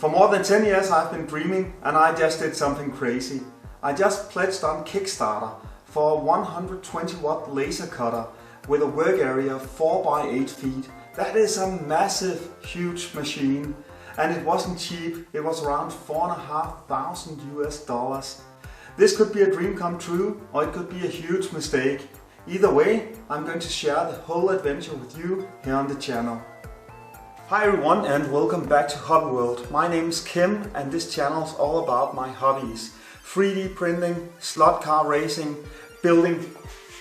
For more than 10 years I've been dreaming, and I just did something crazy. I just pledged on Kickstarter for a 120 watt laser cutter with a work area of 4 by 8 feet. That is a massive, huge machine, and it wasn't cheap. It was around $4,500 US. This could be a dream come true, or it could be a huge mistake. Either way, I'm going to share the whole adventure with you here on the channel. Hi everyone and welcome back to Hobby World. My name is Kim and this channel is all about my hobbies. 3D printing, slot car racing, building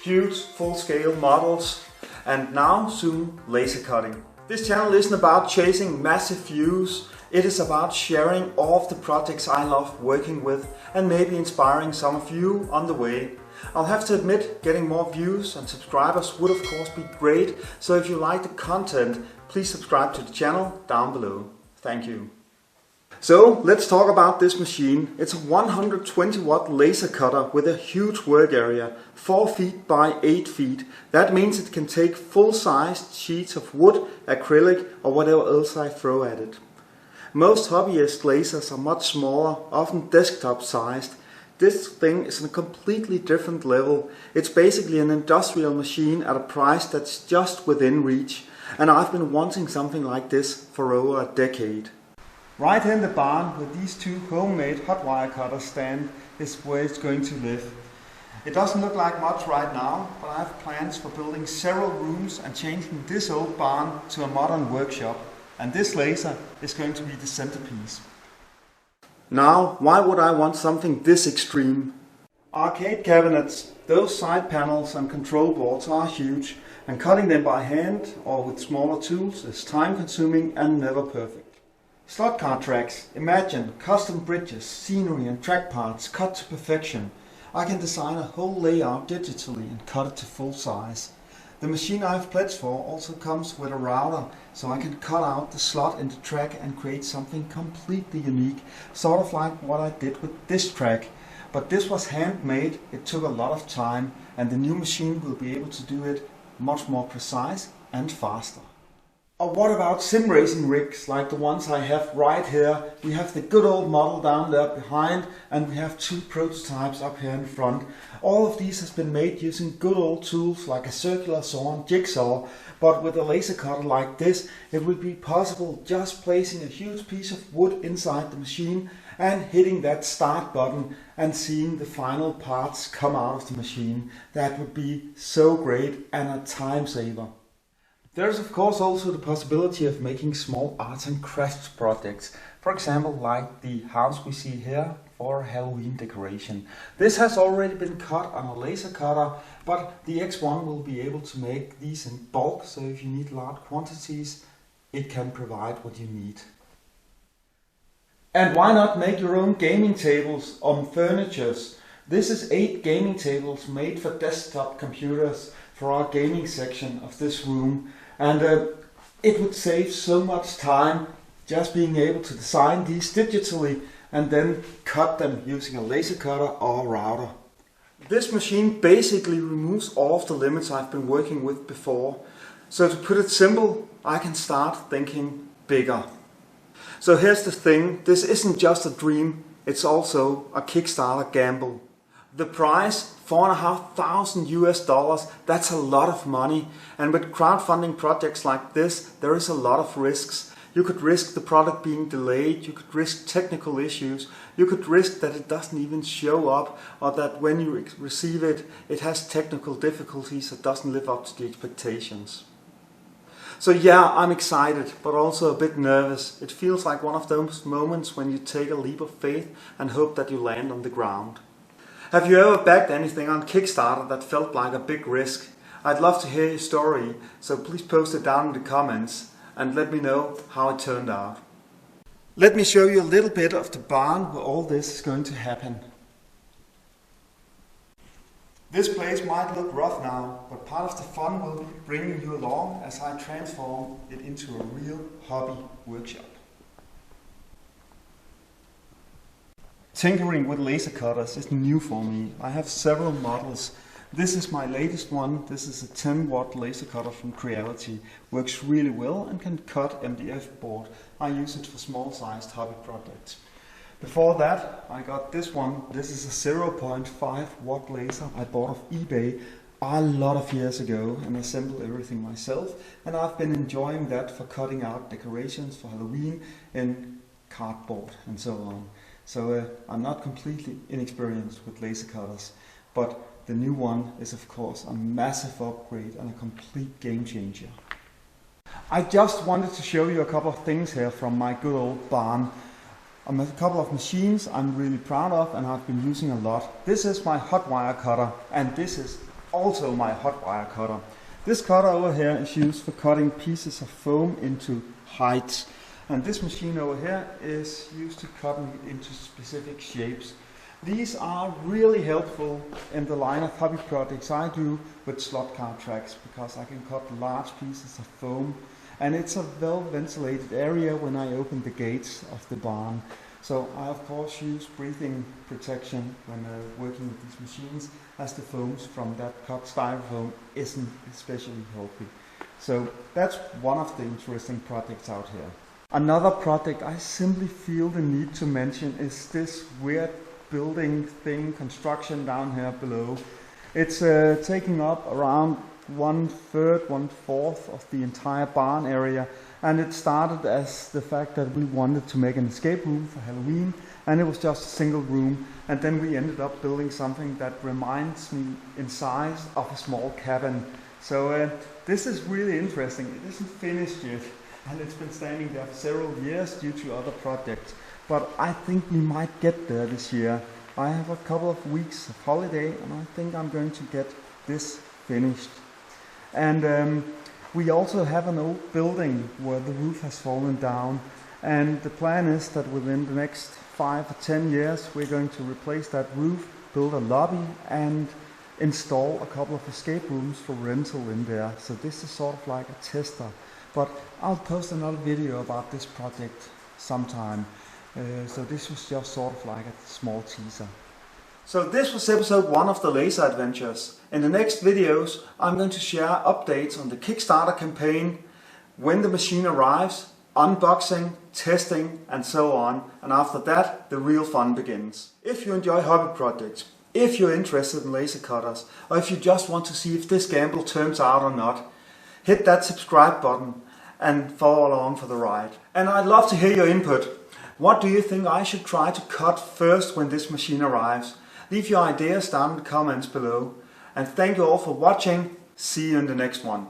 huge full-scale models, and now soon laser cutting. This channel isn't about chasing massive views. It is about sharing all of the projects I love working with and maybe inspiring some of you on the way. I'll have to admit, getting more views and subscribers would of course be great, so if you like the content, please subscribe to the channel down below. Thank you. So let's talk about this machine. It's a 120 watt laser cutter with a huge work area, 4 feet by 8 feet. That means it can take full-sized sheets of wood, acrylic or whatever else I throw at it. Most hobbyist lasers are much smaller, often desktop sized. This thing is on a completely different level. It's basically an industrial machine at a price that's just within reach. And I've been wanting something like this for over a decade. Right in the barn with these two homemade hot wire cutters stand is where it's going to live. It doesn't look like much right now, but I have plans for building several rooms and changing this old barn to a modern workshop. And this laser is going to be the centerpiece. Now, why would I want something this extreme? Arcade cabinets, those side panels and control boards are huge, and cutting them by hand or with smaller tools is time consuming and never perfect. Slot car tracks, imagine custom bridges, scenery and track parts cut to perfection. I can design a whole layout digitally and cut it to full size. The machine I've pledged for also comes with a router, so I can cut out the slot in the track and create something completely unique, sort of like what I did with this track. But this was handmade, it took a lot of time, and the new machine will be able to do it much more precise and faster. Or what about sim racing rigs like the ones I have right here? We have the good old model down there behind, and we have two prototypes up here in front. All of these has been made using good old tools like a circular saw and jigsaw, but with a laser cutter like this it would be possible just placing a huge piece of wood inside the machine and hitting that start button and seeing the final parts come out of the machine. That would be so great and a time saver. There's of course also the possibility of making small arts and crafts projects, for example like the house we see here for Halloween decoration. This has already been cut on a laser cutter, but the X1 will be able to make these in bulk, so if you need large quantities, it can provide what you need. And why not make your own gaming tables or furnitures? This is 8 gaming tables made for desktop computers for our gaming section of this room, and it would save so much time just being able to design these digitally and then cut them using a laser cutter or a router. This machine basically removes all of the limits I've been working with before. So to put it simple, I can start thinking bigger. So here's the thing, this isn't just a dream, it's also a Kickstarter gamble. The price, $4,500 US, that's a lot of money, and with crowdfunding projects like this, there is a lot of risks. You could risk the product being delayed, you could risk technical issues, you could risk that it doesn't even show up, or that when you receive it, it has technical difficulties that doesn't live up to the expectations. So yeah, I'm excited, but also a bit nervous. It feels like one of those moments when you take a leap of faith and hope that you land on the ground. Have you ever backed anything on Kickstarter that felt like a big risk? I'd love to hear your story, so please post it down in the comments and let me know how it turned out. Let me show you a little bit of the barn where all this is going to happen. This place might look rough now, but part of the fun will be bringing you along as I transform it into a real hobby workshop. Tinkering with laser cutters is new for me. I have several models This is my latest one. This is a 10-watt laser cutter from Creality. Works really well and can cut MDF board. I use it for small-sized hobby projects. Before that, I got this one. This is a 0.5 watt laser I bought off eBay a lot of years ago and assembled everything myself. And I've been enjoying that for cutting out decorations for Halloween in cardboard and so on. So I'm not completely inexperienced with laser cutters, but the new one is of course a massive upgrade and a complete game changer. I just wanted to show you a couple of things here from my good old barn. A couple of machines I'm really proud of and I've been using a lot. This is my hot wire cutter, and this is also my hot wire cutter. This cutter over here is used for cutting pieces of foam into heights, and this machine over here is used to cut into specific shapes. These are really helpful in the line of hobby projects I do with slot car tracks, because I can cut large pieces of foam, and it's a well ventilated area when I open the gates of the barn. So I of course use breathing protection when working with these machines, as the foams from that cut styrofoam isn't especially healthy. So that's one of the interesting projects out here. Another project I simply feel the need to mention is this weird building thing, construction down here below. It's taking up around 1/3, 1/4 of the entire barn area, and it started as the fact that we wanted to make an escape room for Halloween, and it was just a single room, and then we ended up building something that reminds me in size of a small cabin. So this is really interesting. It isn't finished yet, and it's been standing there for several years due to other projects, but I think we might get there this year. I have a couple of weeks of holiday and I think I'm going to get this finished. And we also have an old building where the roof has fallen down, and the plan is that within the next 5 or 10 years we're going to replace that roof, build a lobby and install a couple of escape rooms for rental in there. So this is sort of like a tester, but I'll post another video about this project sometime. So this was just sort of like a small teaser. So this was episode 1 of the Laser Adventures. In the next videos I'm going to share updates on the Kickstarter campaign, when the machine arrives, unboxing, testing and so on, and after that the real fun begins. If you enjoy hobby projects, if you're interested in laser cutters, or if you just want to see if this gamble turns out or not, hit that subscribe button and follow along for the ride. And I'd love to hear your input. What do you think I should try to cut first when this machine arrives? Leave your ideas down in the comments below. And thank you all for watching. See you in the next one.